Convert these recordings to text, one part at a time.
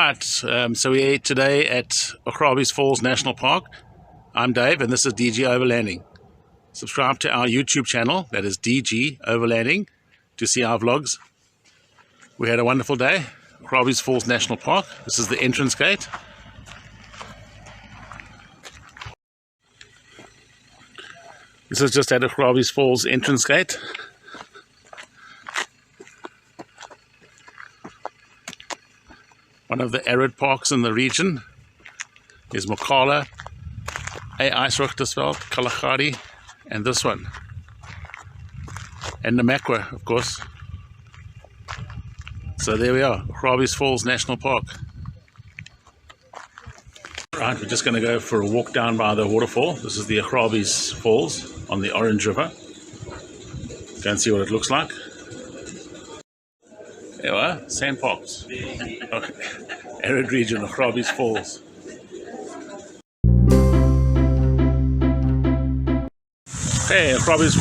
Right, so we're today at Augrabies Falls National Park. I'm Dave and this is DG Overlanding. Subscribe to our YouTube channel, that is DG Overlanding, to see our vlogs. We had a wonderful day, Augrabies Falls National Park. This is the entrance gate. This is just at Augrabies Falls entrance gate. One of the Arid Parks in the region is Mokala, IJsrugtersveld, Kalahari, and this one. And Namakwa, of course. So there we are, Augrabies Falls National Park. Right, we're just going to go for a walk down by the waterfall. This is the Augrabies Falls on the Orange River. Go and see what it looks like. There we are, SanParks. Arid region, Augrabies Falls. Hey, Augrabies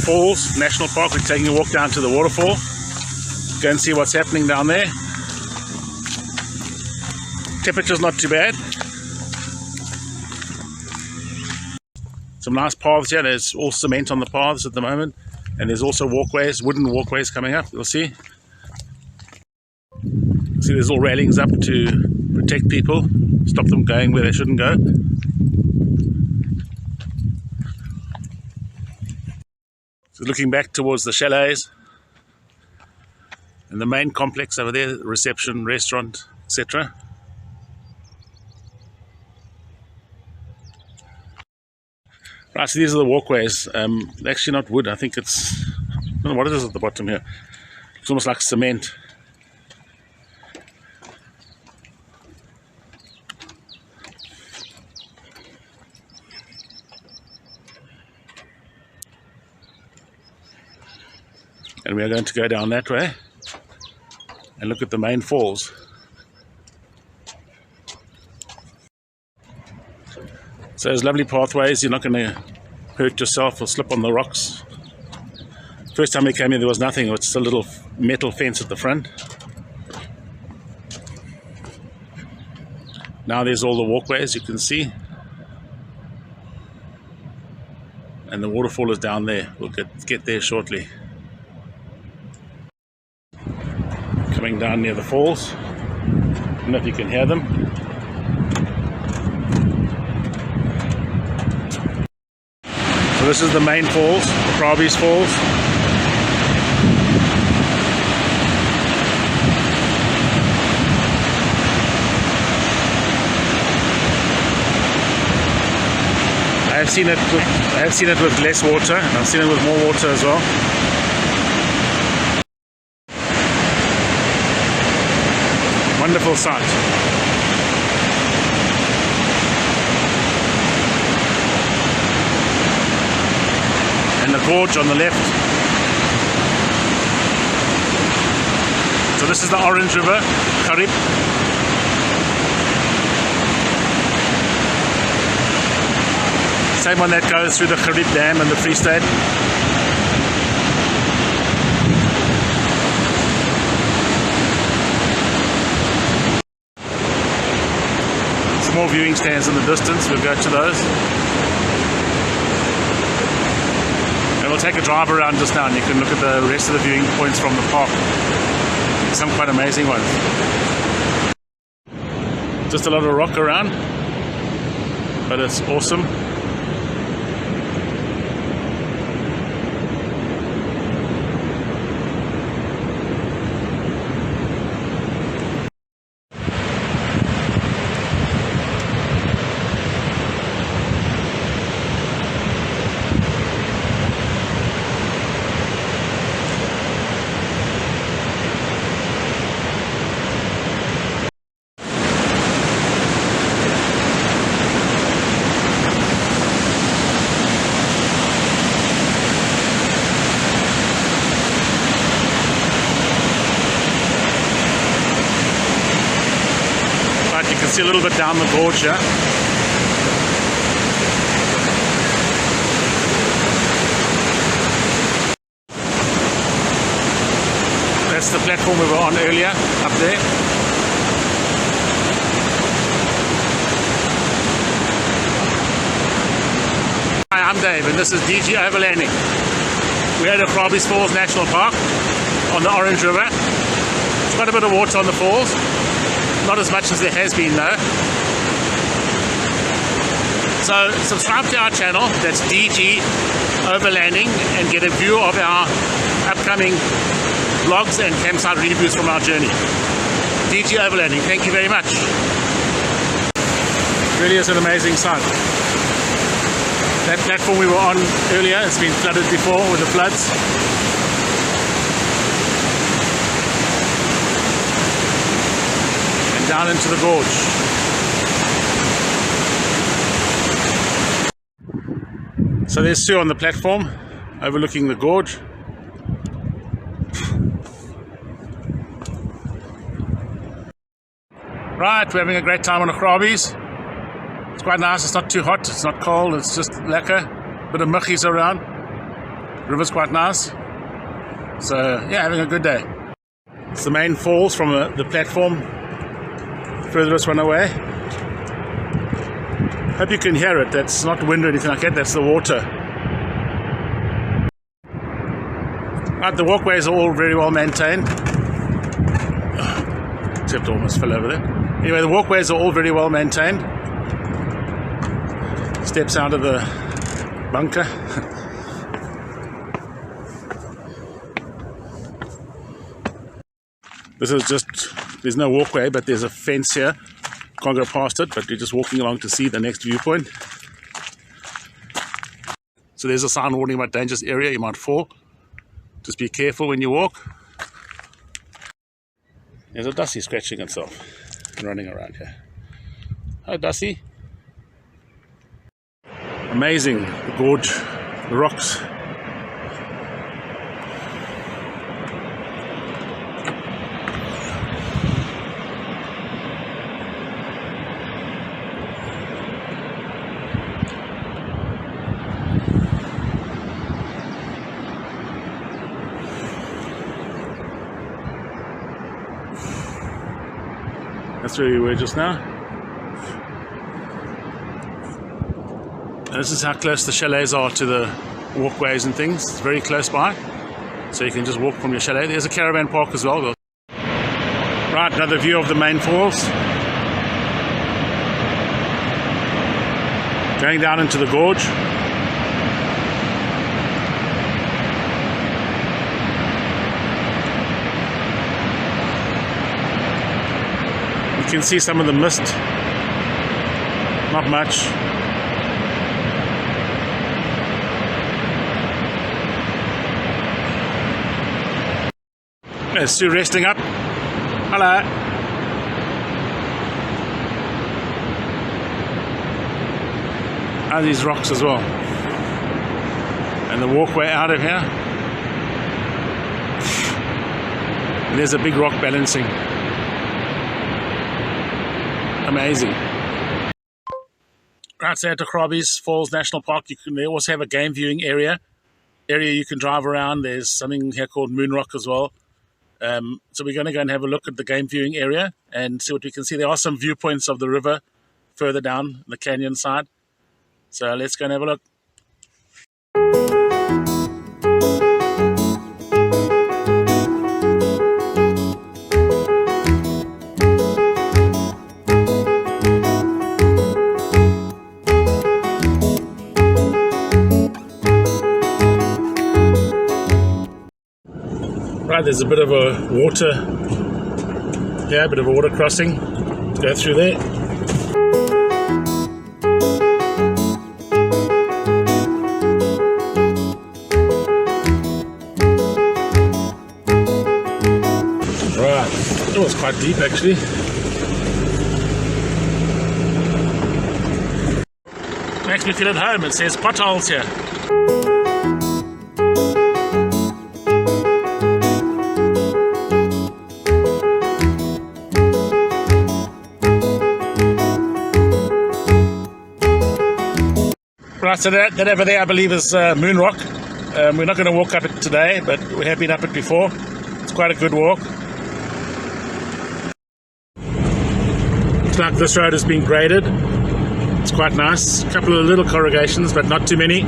Falls National Park. We're taking a walk down to the waterfall. Go and see what's happening down there. Temperature's not too bad. Some nice paths here. There's all cement on the paths at the moment. And there's also walkways, wooden walkways coming up. You'll see. See, there's all railings up to protect people, stop them going where they shouldn't go. So looking back towards the chalets and the main complex over there, reception, restaurant, etc. Right, so these are the walkways. Actually not wood, I think it's, I don't know what it is at the bottom here. It's almost like cement. And we are going to go down that way and look at the main falls. So there's lovely pathways. You're not going to hurt yourself or slip on the rocks. First time we came here there was nothing. It was just a little metal fence at the front. Now there's all the walkways you can see. And the waterfall is down there. We'll get there shortly. Coming down near the falls. I don't know if you can hear them. So this is the main falls, Augrabies Falls. I have seen it with less water, and I've seen it with more water as well. Wonderful sight. And the gorge on the left. So this is the Orange River, Arid. Same one that goes through the Arid Dam and the Free State. More viewing stands in the distance, we'll go to those. And we'll take a drive around just now and you can look at the rest of the viewing points from the park. Some quite amazing ones. Just a lot of rock around, but it's awesome. You can see a little bit down the gorge here. That's the platform we were on earlier, up there. Dave, and this is DG Overlanding. We're at Augrabies Falls National Park on the Orange River. It's got a bit of water on the falls, not as much as there has been though. So subscribe to our channel, that's DG Overlanding, and get a view of our upcoming vlogs and campsite reviews from our journey. DG Overlanding, thank you very much. Really is an amazing sight. That platform we were on earlier has been flooded before with the floods. And down into the gorge. So there's Sue on the platform overlooking the gorge. Right, we're having a great time on Augrabies. It's quite nice, it's not too hot, it's not cold, it's just lekker. Bit of muggies around. River's quite nice. So yeah, having a good day. It's the main falls from the platform furthest one away. Hope you can hear it, that's not wind or anything like that, that's the water. Right, the walkways are all very well maintained. Except almost fell over there. Anyway, the walkways are all very well maintained. Steps out of the bunker. This is just, there's no walkway, but there's a fence here. Can't go past it, but you're just walking along to see the next viewpoint. So there's a sign warning about dangerous area, you might fall. Just be careful when you walk. There's a Dusty scratching itself and running around here. Hi Dusty. Amazing, the gorge, the rocks. That's where we were just now. And this is how close the chalets are to the walkways and things. It's very close by, so you can just walk from your chalet. There's a caravan park as well. Right, another view of the main falls. Going down into the gorge. You can see some of the mist, not much. There's Sue resting up. Hello. And these rocks as well. And the walkway out of here. And there's a big rock balancing. Amazing. Right, so at Augrabies Falls National Park, they also have a game viewing area you can drive around. There's something here called Moon Rock as well. So we're going to go and have a look at the game viewing area and see what we can see. There are some viewpoints of the river further down the canyon side. So let's go and have a look. Right, there's a bit of a water here, a bit of a water crossing. Go through there. Right, it was quite deep actually. Makes me feel at home. It says potholes here. Right, so that over there I believe is Moon Rock. We're not going to walk up it today, but we have been up it before. It's quite a good walk. Looks like this road has been graded. It's quite nice. A couple of little corrugations, but not too many.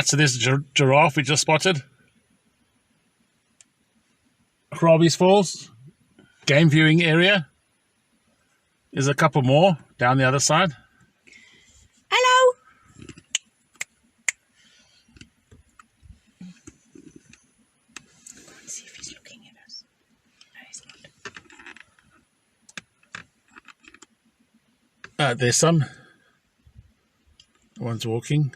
Right, so there's a giraffe we just spotted. Augrabies Falls, game viewing area. There's a couple more down the other side. Hello. Let's see if he's looking at us. No, he's not. There's some. One's walking.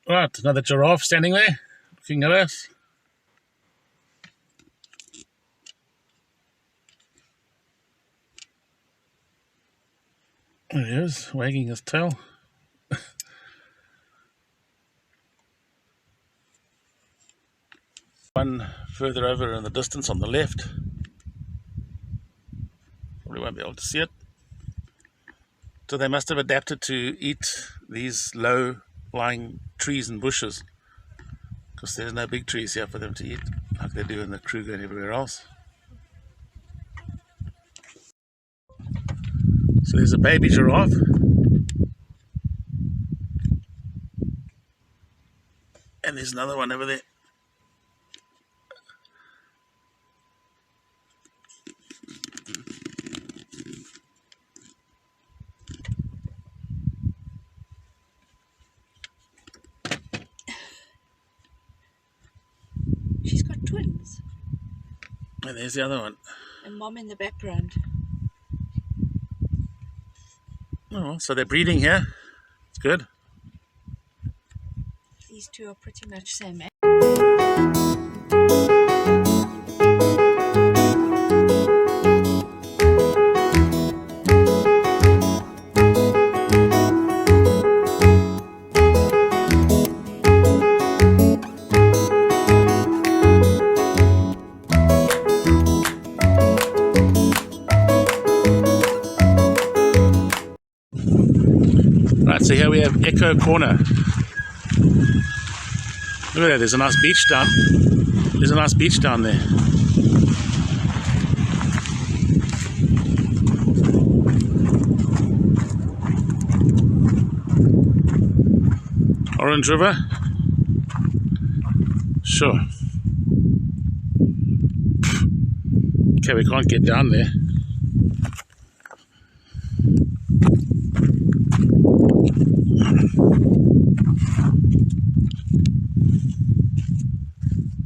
Right, another giraffe standing there, looking at us. There he is, wagging his tail. One further over in the distance on the left. Probably won't be able to see it. So they must have adapted to eat these low-lying trees and bushes, because there's no big trees here for them to eat like they do in the Kruger and everywhere else. So there's a baby giraffe. And there's another one over there. She's got twins. And there's the other one. And Mom in the background. Oh, so they're breeding here. It's good. These two are pretty much same, eh? Right, so here we have Echo Corner. Look at that, there's a nice beach down. There's a nice beach down there. Orange River. Sure. Okay, we can't get down there.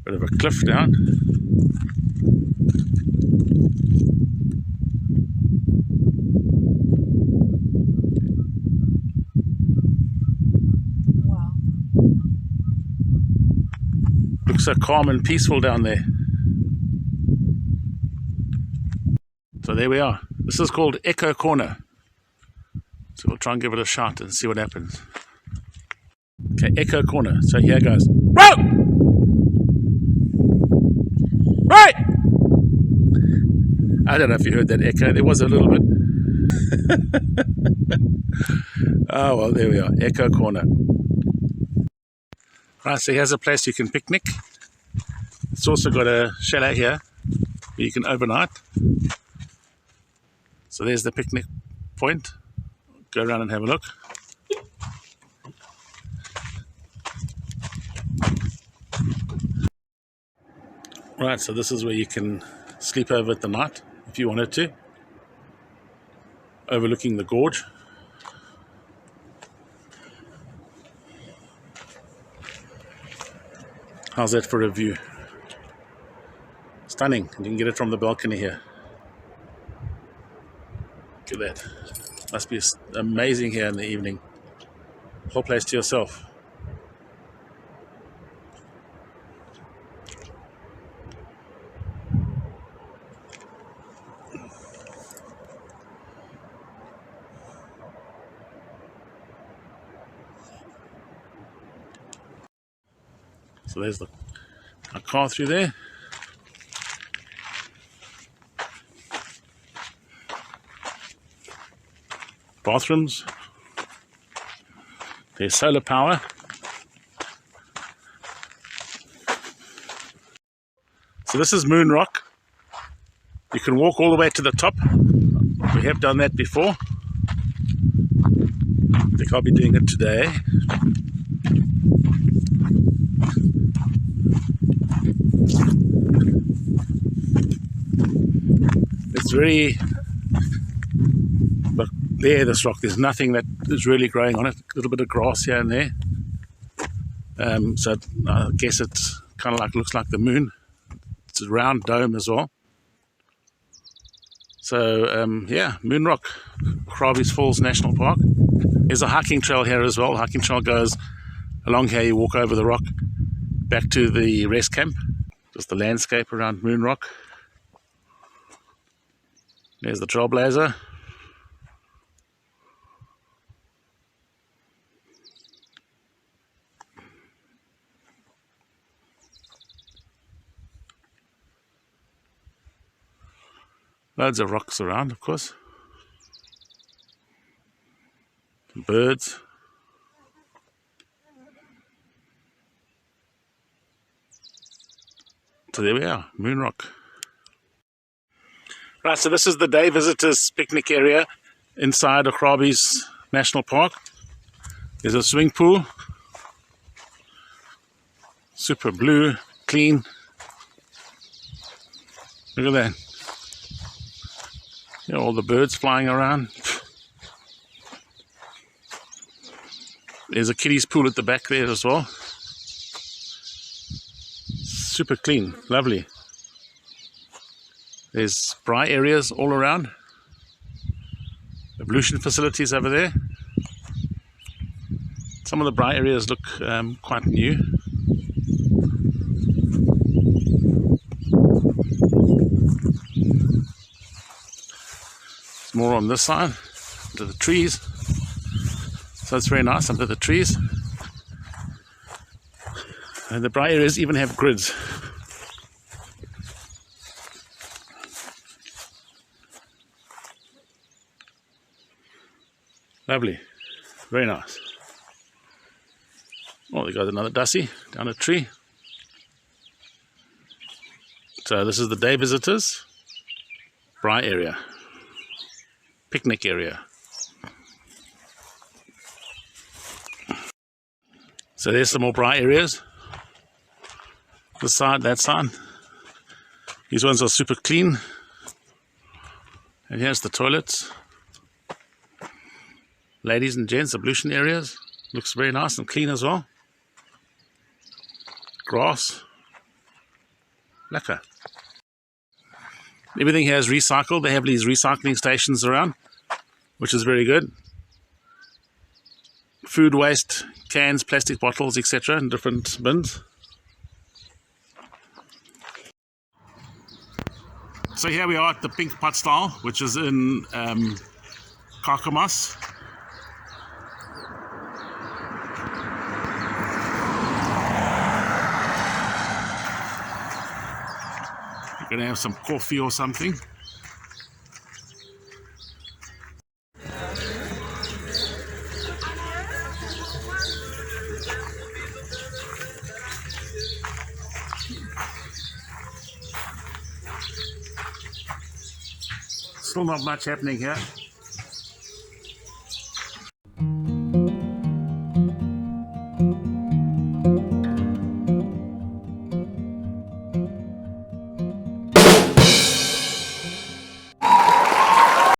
Bit of a cliff down. Wow. Looks so calm and peaceful down there. So there we are. This is called Echo Corner. So we'll try and give it a shot and see what happens. Okay, Echo Corner. So here goes. Whoa! Right! I don't know if you heard that echo. There was a little bit. Oh, well, there we are. Echo Corner. Right, so here's a place you can picnic. It's also got a chalet here where you can overnight. So there's the picnic point. Go around and have a look. Right, so this is where you can sleep over at the night if you wanted to, overlooking the gorge. How's that for a view? Stunning. You can get it from the balcony here. Look at that. Must be amazing here in the evening. Whole place to yourself. So there's a car through there. Bathrooms. There's solar power. So this is Moon Rock. You can walk all the way to the top. We have done that before. I think I'll be doing it today. It's very, look there, this rock, there's nothing that is really growing on it. A little bit of grass here and there. So I guess it's kind of like, looks like the moon. It's a round dome as well. So yeah, Moon Rock, Augrabies Falls National Park. There's a hiking trail here as well. The hiking trail goes along here, you walk over the rock back to the rest camp. Just the landscape around Moon Rock. There's the Trailblazer. Loads of rocks around, of course. Some birds. So there we are, Moon Rock. Right, so this is the day visitors picnic area inside Augrabies National Park. There's a swimming pool. Super blue, clean. Look at that. You know, all the birds flying around. There's a kiddies pool at the back there as well. Super clean, lovely. There's braai areas all around. Ablution facilities over there. Some of the braai areas look quite new. There's more on this side, under the trees. So it's very nice under the trees. And the braai areas even have grids. Lovely, very nice. Oh, there goes another Dussie down a tree. So this is the day visitors braai area, picnic area. So there's some more braai areas. This side, that side. These ones are super clean. And here's the toilets. Ladies and gents, ablution areas. Looks very nice and clean as well. Grass. Lekker. Everything here is recycled. They have these recycling stations around, which is very good. Food waste, cans, plastic bottles, etc. in different bins. So here we are at the Pink Pot Style, which is in Kakamas. We're going to have some coffee or something. Still not much happening here.